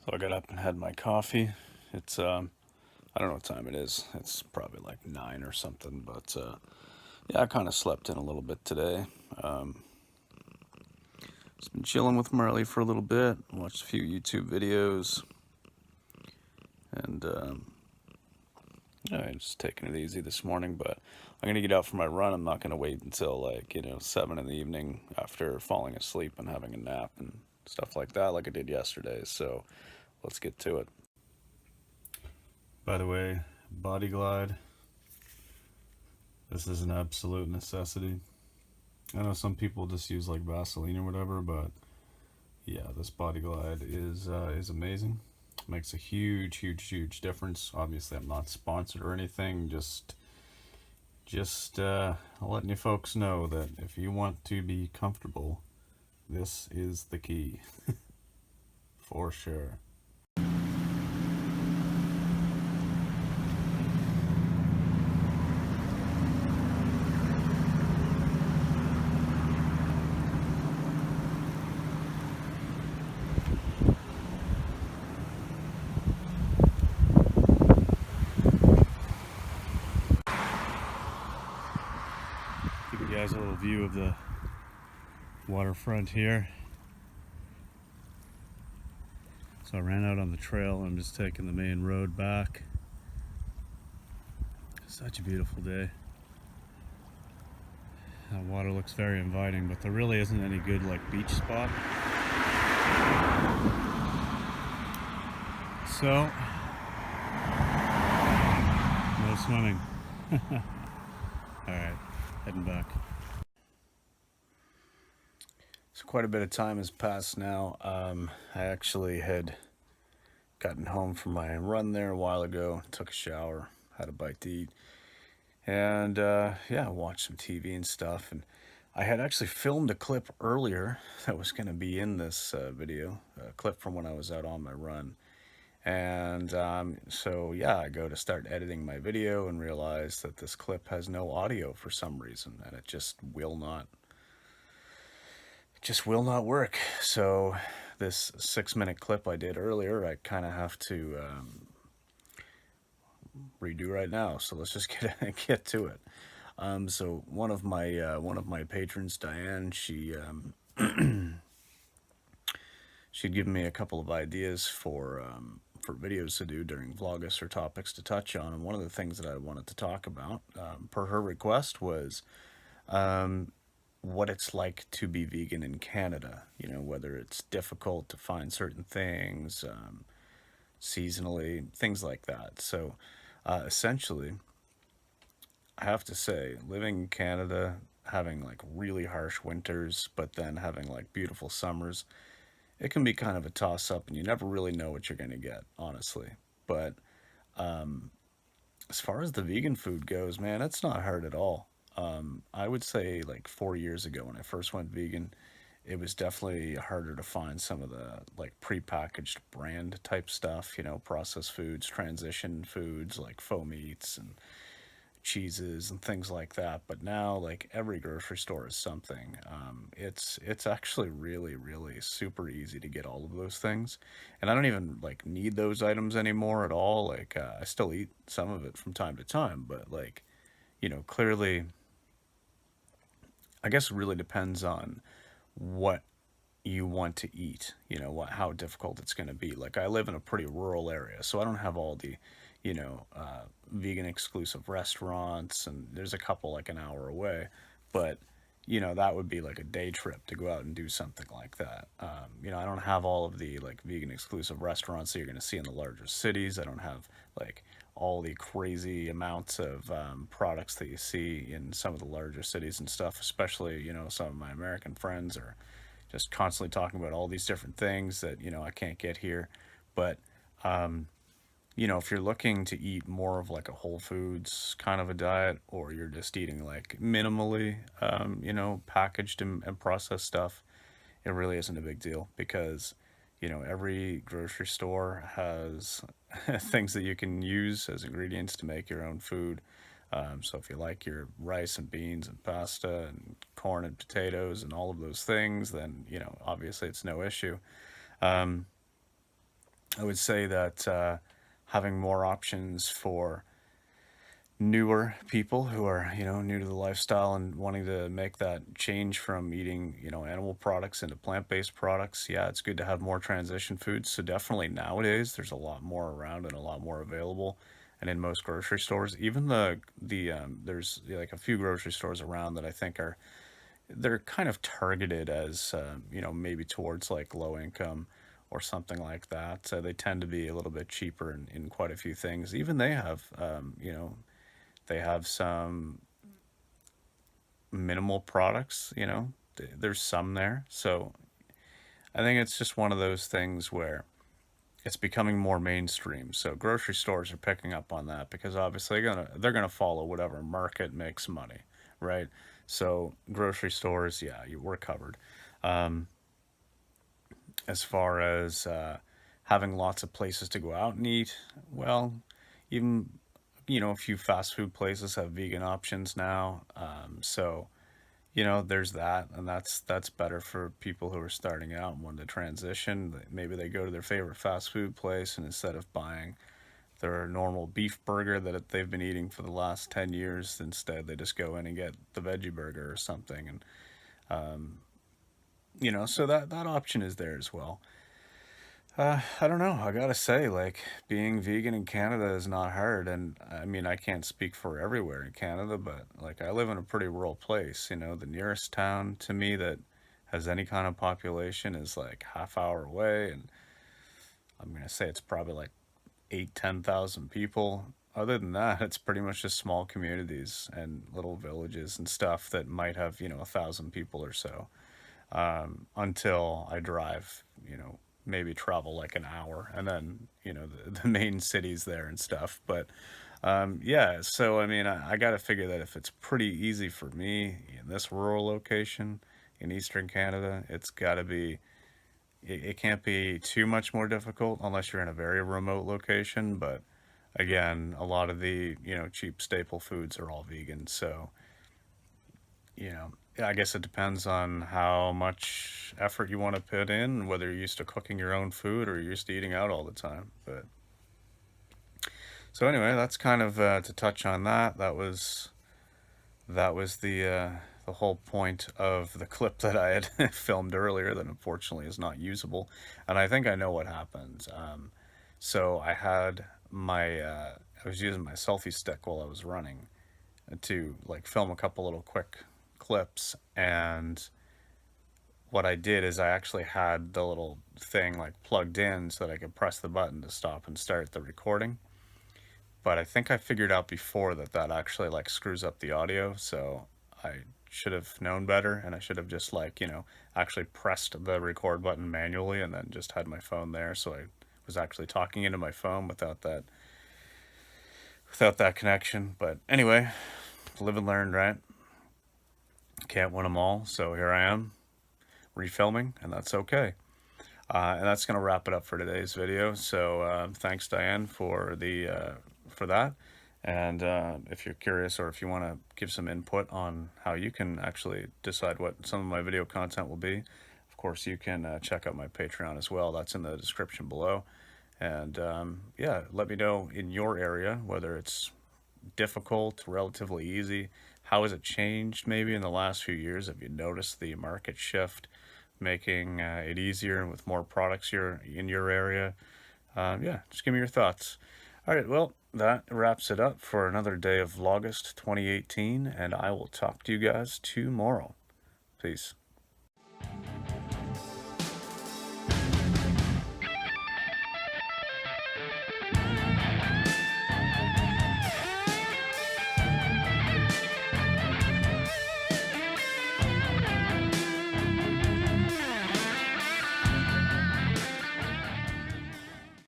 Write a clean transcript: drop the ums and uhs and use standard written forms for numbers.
So I got up and had my coffee. It's I don't know what time it is. It's probably like 9 or something, but yeah, I kind of slept in a little bit today. Just been chilling with Marley for a little bit, watched a few YouTube videos, and yeah, just taking it easy this morning. But I'm gonna get out for my run. I'm not gonna wait until like 7 in the evening after falling asleep and having a nap and stuff like that, like I did yesterday. So let's get to it. By the way, Body Glide. This is an absolute necessity. I know some people just use like Vaseline or whatever, but yeah, this Body Glide is amazing. Makes a huge difference. Obviously, I'm not sponsored or anything. Just letting you folks know that if you want to be comfortable, this is the key for sure. Give you guys a little view of the waterfront here. So I ran out on the trail and I'm just taking the main road back. Such a beautiful day. That water looks very inviting, but there really isn't any good like beach spot. So, no swimming. Alright, heading back. So quite a bit of time has passed now. I actually had gotten home from my run there a while ago, took a shower, had a bite to eat, and yeah, watched some TV and stuff. And I had actually filmed a clip earlier that was going to be in this video, a clip from when I was out on my run. And so yeah, I go to start editing my video and realize that this clip has no audio for some reason, and it just will not work. So this 6-minute clip I did earlier, I kind of have to redo right now. So let's just get to it. So one of my patrons, Diane, she'd given me a couple of ideas for videos to do during Vlogust or topics to touch on, and one of the things that I wanted to talk about, per her request, was what it's like to be vegan in Canada. You know, whether it's difficult to find certain things, seasonally, things like that. So essentially, I have to say, living in Canada, having like really harsh winters, but then having like beautiful summers, it can be kind of a toss up, and you never really know what you're going to get, honestly. But as far as the vegan food goes, man, it's not hard at all. I would say like 4 years ago when I first went vegan, it was definitely harder to find some of the like prepackaged brand type stuff, processed foods, transition foods like faux meats and cheeses and things like that. But now, like, every grocery store is something. It's actually really super easy to get all of those things, and I don't even like need those items anymore at all. Like, I still eat some of it from time to time, but like, clearly, I guess it really depends on what you want to eat, how difficult it's going to be. Like, I live in a pretty rural area, so I don't have all the vegan exclusive restaurants, and there's a couple like an hour away, but that would be like a day trip to go out and do something like that. I don't have all of the like vegan exclusive restaurants that you're going to see in the larger cities. I don't have like all the crazy amounts of products that you see in some of the larger cities and stuff, especially some of my American friends are just constantly talking about all these different things that I can't get here. But if you're looking to eat more of like a whole foods kind of a diet, or you're just eating like minimally, packaged and processed stuff, it really isn't a big deal, because, every grocery store has things that you can use as ingredients to make your own food. So if you like your rice and beans and pasta and corn and potatoes and all of those things, then, obviously it's no issue. I would say that having more options for newer people who are, new to the lifestyle and wanting to make that change from eating, animal products into plant-based products. Yeah, it's good to have more transition foods. So definitely nowadays there's a lot more around and a lot more available. And in most grocery stores, even there's like a few grocery stores around that I think they're kind of targeted as maybe towards like low income or something like that. So they tend to be a little bit cheaper in quite a few things. Even they have they have some minimal products, there's some there. So I think it's just one of those things where it's becoming more mainstream. So grocery stores are picking up on that because obviously they're gonna follow whatever market makes money, right? So grocery stores, yeah, we're covered. Um, as far as having lots of places to go out and eat, well, even a few fast food places have vegan options now. So there's that, and that's better for people who are starting out and want to transition. Maybe they go to their favorite fast food place, and instead of buying their normal beef burger that they've been eating for the last 10 years, instead they just go in and get the veggie burger or something. And so that option is there as well. I don't know. I gotta say, like, being vegan in Canada is not hard. And I mean, I can't speak for everywhere in Canada, but like, I live in a pretty rural place. The nearest town to me that has any kind of population is like half hour away. And I'm gonna say it's probably like 8, 10,000 people. Other than that, it's pretty much just small communities and little villages and stuff that might have, 1,000 people or so, until I drive, maybe travel like an hour and then, the main cities there and stuff. But yeah, so I mean, I got to figure that if it's pretty easy for me in this rural location in Eastern Canada, it's got to be, it can't be too much more difficult unless you're in a very remote location. But again, a lot of the, cheap staple foods are all vegan. So, yeah, I guess it depends on how much effort you want to put in, whether you're used to cooking your own food or you're used to eating out all the time. But so anyway, that's kind of to touch on that. That was the whole point of the clip that I had filmed earlier that unfortunately is not usable, and I think I know what happened. So I had I was using my selfie stick while I was running to like film a couple little quick clips, and what I did is I actually had the little thing like plugged in so that I could press the button to stop and start the recording. But I think I figured out before that that actually like screws up the audio, so I should have known better, and I should have just like, actually pressed the record button manually and then just had my phone there, so I was actually talking into my phone without that connection. But anyway, live and learn, right? Can't win them all, so here I am refilming, and that's okay. And that's going to wrap it up for today's video. So thanks, Diane, for that. And if you're curious, or if you want to give some input on how you can actually decide what some of my video content will be, of course, you can check out my Patreon as well. That's in the description below. And yeah, let me know in your area whether it's difficult, relatively easy. How has it changed maybe in the last few years? Have you noticed the market shift, making it easier with more products in your area? Yeah, just give me your thoughts. All right, well, that wraps it up for another day of Vlogust 2018, and I will talk to you guys tomorrow. Peace.